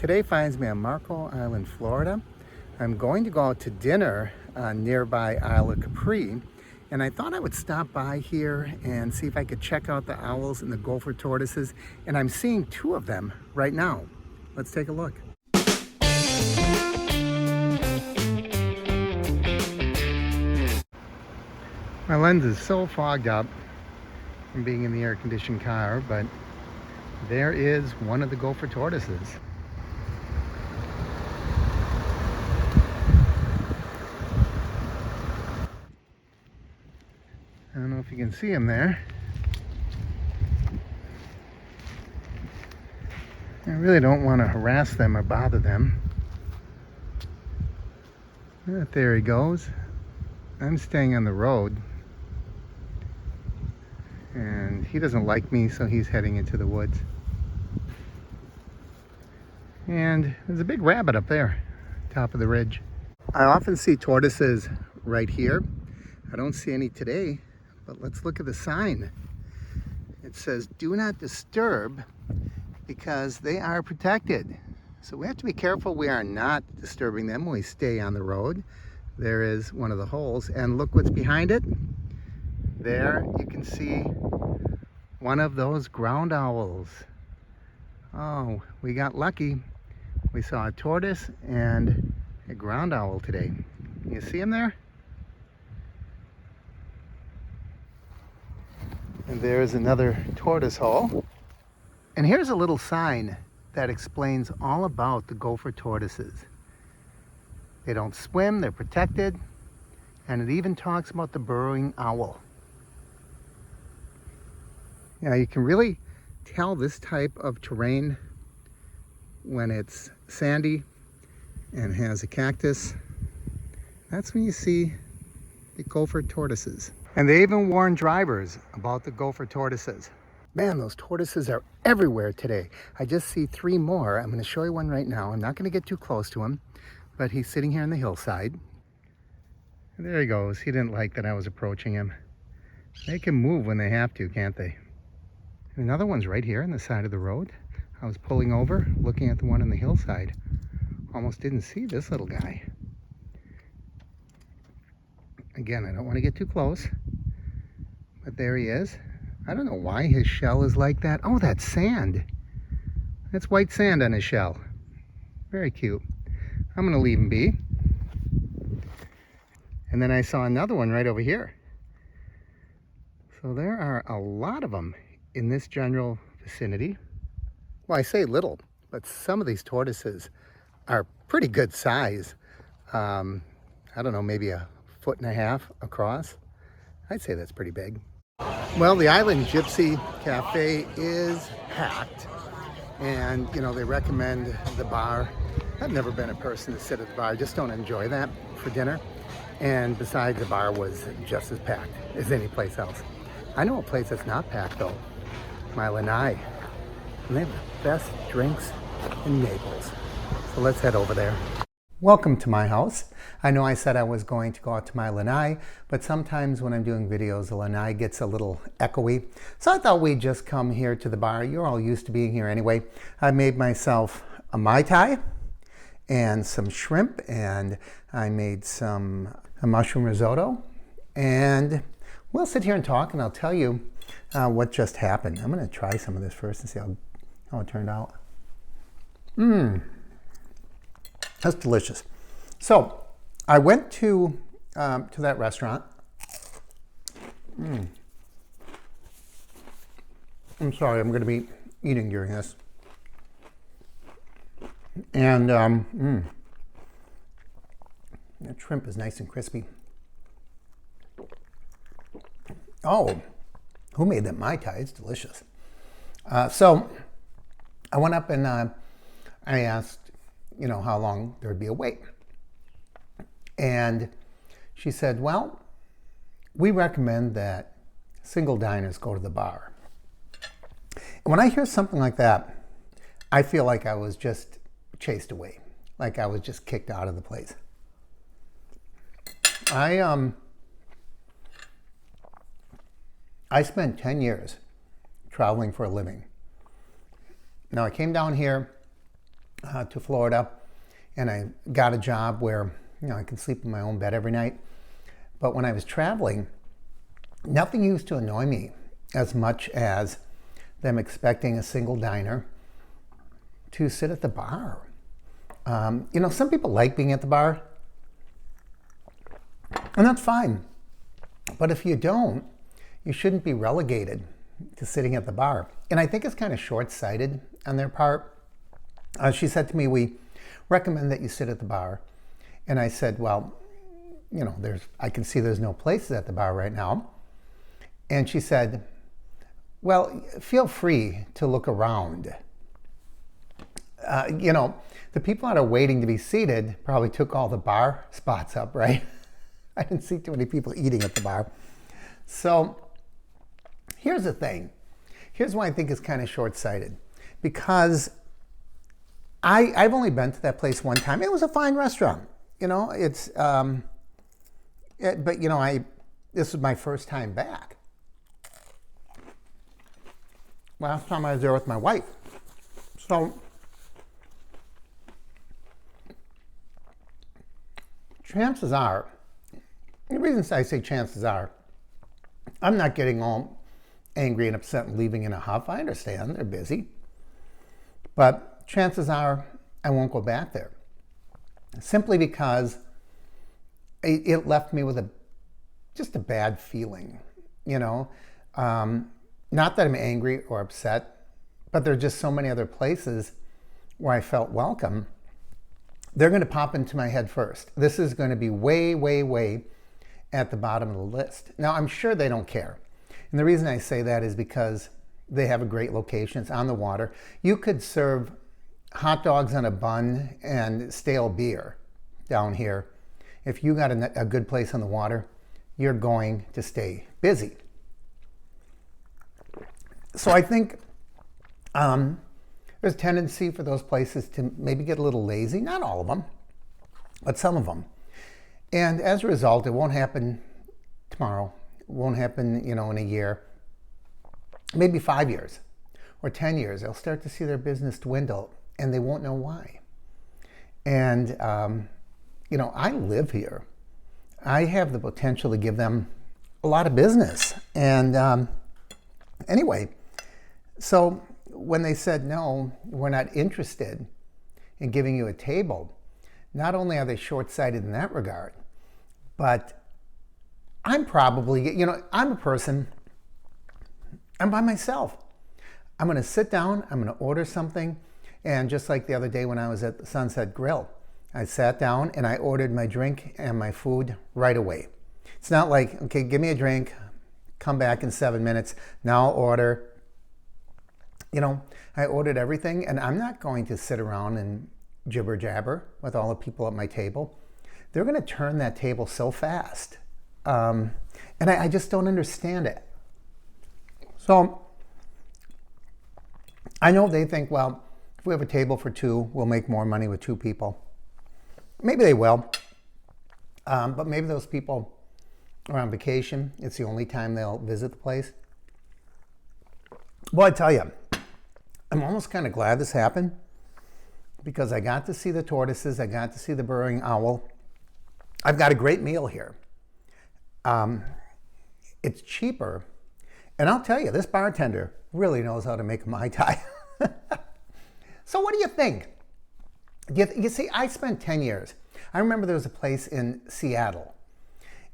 Today finds me on Marco Island, Florida. I'm going to go out to dinner on nearby Isle of Capri, and I thought I would stop by here and see if I could check out the owls and the gopher tortoises, and I'm seeing two of them right now. Let's take a look. My lens is so fogged up from being in the air-conditioned car, but there is one of the gopher tortoises. I don't know if you can see him there. I really don't want to harass them or bother them. There he goes. I'm staying on the road. And he doesn't like me, so he's heading into the woods. And there's a big rabbit up there, top of the ridge. I often see tortoises right here. I don't see any today, but let's look at the sign. It says, "Do not disturb," because they are protected. So we have to be careful we are not disturbing them when we stay on the road. There is one of the holes, and look what's behind it. There you can see one of those ground owls. Oh, we got lucky. We saw a tortoise and a ground owl today. You see him there? And there's another tortoise hole. And here's a little sign that explains all about the gopher tortoises. They don't swim, they're protected, and it even talks about the burrowing owl. Now you can really tell this type of terrain when it's sandy and has a cactus. That's when you see the gopher tortoises. And they even warn drivers about the gopher tortoises. Man, those tortoises are everywhere today. I just see three more. I'm going to show you one right now. I'm not going to get too close to him, but he's sitting here on the hillside. And there he goes. He didn't like that I was approaching him. They can move when they have to, can't they? And another one's right here on the side of the road. I was pulling over, looking at the one on the hillside. Almost didn't see this little guy. Again, I don't want to get too close, but there he is. I don't know why his shell is like that. Oh, that's sand. That's white sand on his shell. Very cute. I'm going to leave him be. And then I saw another one right over here. So there are a lot of them in this general vicinity. Well, I say little, but some of these tortoises are pretty good size. I don't know, maybe 1.5 feet across. I'd say that's pretty big. Well, the Island Gypsy Cafe is packed, and you know, they recommend the bar. I've never been a person to sit at the bar. I just don't enjoy that for dinner. And besides, the bar was just as packed as any place else. I know a place that's not packed though, My Lanai. And they have the best drinks in Naples. So let's head over there. Welcome to my house. I know I said I was going to go out to My Lanai, but sometimes when I'm doing videos, the lanai gets a little echoey. So I thought we'd just come here to the bar. You're all used to being here anyway. I made myself a Mai Tai and some shrimp, and I made a mushroom risotto. And we'll sit here and talk, and I'll tell you what just happened. I'm going to try some of this first and see how it turned out. That's delicious. So I went to that restaurant. I'm sorry, I'm going to be eating during this. And that shrimp is nice and crispy. Oh, who made that Mai Tai? It's delicious. So I went up and I asked, you know, how long there would be a wait. And she said, well, we recommend that single diners go to the bar. And when I hear something like that, I feel like I was just chased away, like I was just kicked out of the place. I spent 10 years traveling for a living. Now I came down here to Florida, and I got a job where I can sleep in my own bed every night. But when I was traveling, nothing used to annoy me as much as them expecting a single diner to sit at the bar. Some people like being at the bar, and that's fine. But if you don't, you shouldn't be relegated to sitting at the bar. And I think it's kind of short-sighted on their part. She said to me, we recommend that you sit at the bar. And I said, well, I can see there's no places at the bar right now. And she said, well, feel free to look around. The people that are waiting to be seated probably took all the bar spots up, right? I didn't see too many people eating at the bar. So here's the thing. Here's why I think it's kind of short-sighted. Because I've only been to that place one time. It was a fine restaurant. This was my first time back. Last time I was there with my wife. So chances are, the reason I say chances are, I'm not getting all angry and upset and leaving in a huff. I understand they're busy. But chances are I won't go back there. Simply because it left me with just a bad feeling, Not that I'm angry or upset, but there are just so many other places where I felt welcome. They're going to pop into my head first. This is going to be way, way, way at the bottom of the list. Now, I'm sure they don't care. And the reason I say that is because they have a great location. It's on the water. You could serve hot dogs on a bun and stale beer down here. If you got a good place on the water, you're going to stay busy. So I think there's a tendency for those places to maybe get a little lazy. Not all of them, but some of them. And as a result, it won't happen tomorrow. It won't happen, in a year. Maybe 5 years or 10 years. They'll start to see their business dwindle, and they won't know why. And, I live here. I have the potential to give them a lot of business. And anyway, so when they said, no, we're not interested in giving you a table, not only are they short-sighted in that regard, but I'm probably, I'm a person, I'm by myself. I'm going to sit down, I'm going to order something, and just like the other day when I was at the Sunset Grill, I sat down and I ordered my drink and my food right away. It's not like, okay, give me a drink, come back in 7 minutes, now I'll order. I ordered everything, and I'm not going to sit around and jibber jabber with all the people at my table. They're going to turn that table so fast. And I just don't understand it. So I know they think, well, if we have a table for two, we'll make more money with two people. Maybe they will. But maybe those people are on vacation. It's the only time they'll visit the place. Well, I tell you, I'm almost kind of glad this happened because I got to see the tortoises. I got to see the burrowing owl. I've got a great meal here. It's cheaper. And I'll tell you, this bartender really knows how to make a Mai Tai. So what do you think? You see, I spent 10 years. I remember there was a place in Seattle.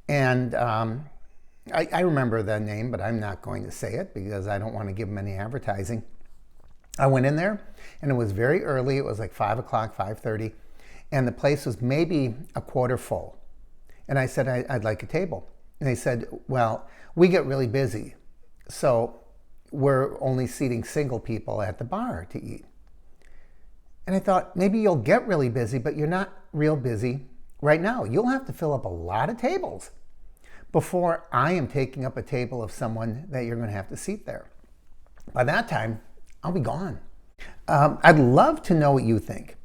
And I remember the name, but I'm not going to say it because I don't want to give them any advertising. I went in there, and it was very early. It was like 5 o'clock, 5:30. And the place was maybe a quarter full. And I said, I'd like a table. And they said, well, we get really busy. So we're only seating single people at the bar to eat. And I thought, maybe you'll get really busy, but you're not real busy right now. You'll have to fill up a lot of tables before I am taking up a table of someone that you're going to have to seat there. By that time, I'll be gone. I'd love to know what you think.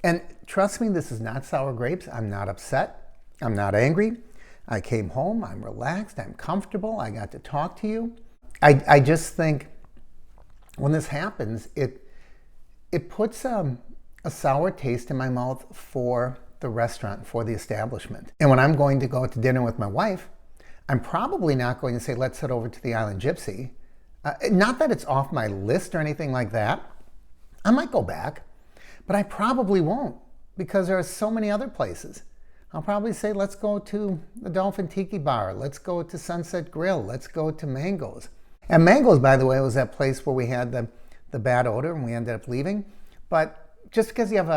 And trust me, this is not sour grapes. I'm not upset. I'm not angry. I came home. I'm relaxed. I'm comfortable. I got to talk to you. I just think when this happens, it puts a a sour taste in my mouth for the restaurant, for the establishment. And when I'm going to go out to dinner with my wife, I'm probably not going to say, let's head over to the Island Gypsy. Not that it's off my list or anything like that. I might go back, but I probably won't because there are so many other places. I'll probably say, let's go to the Dolphin Tiki Bar. Let's go to Sunset Grill. Let's go to Mangoes. And Mangoes, by the way, was that place where we had the bad odor and we ended up leaving. But just because you have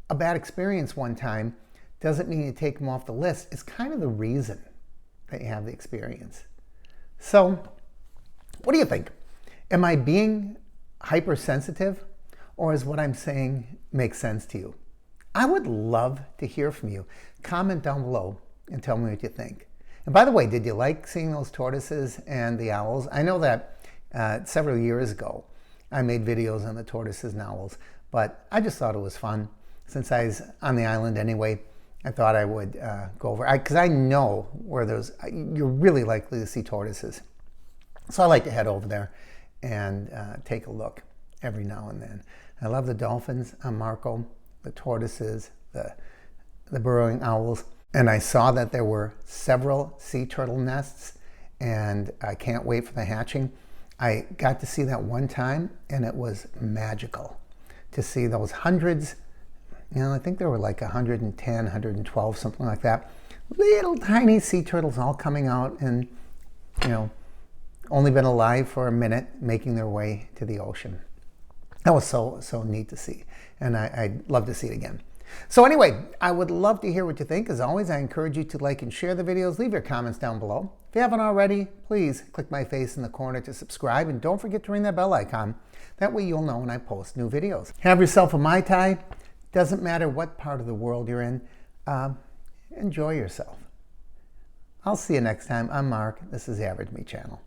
a bad experience one time doesn't mean you take them off the list. It's kind of the reason that you have the experience. So what do you think? Am I being hypersensitive, or is what I'm saying make sense to you? I would love to hear from you. Comment down below and tell me what you think. And by the way, did you like seeing those tortoises and the owls? I know that several years ago I made videos on the tortoises and owls, but I just thought it was fun. Since I was on the island anyway, I thought I would go over, because I know where you're really likely to see tortoises. So I like to head over there and take a look every now and then. I love the dolphins on Marco, the tortoises, the burrowing owls. And I saw that there were several sea turtle nests, and I can't wait for the hatching. I got to see that one time, and it was magical to see those hundreds. You know, I think there were like 110, 112, something like that. Little tiny sea turtles all coming out and, you know, only been alive for a minute, making their way to the ocean. That was so neat to see, and I'd love to see it again. So anyway, I would love to hear what you think. As always, I encourage you to like and share the videos. Leave your comments down below. If you haven't already, please click my face in the corner to subscribe, and don't forget to ring that bell icon. That way you'll know when I post new videos. Have yourself a Mai Tai. Doesn't matter what part of the world you're in. Enjoy yourself. I'll see you next time. I'm Mark. This is the Average Me Channel.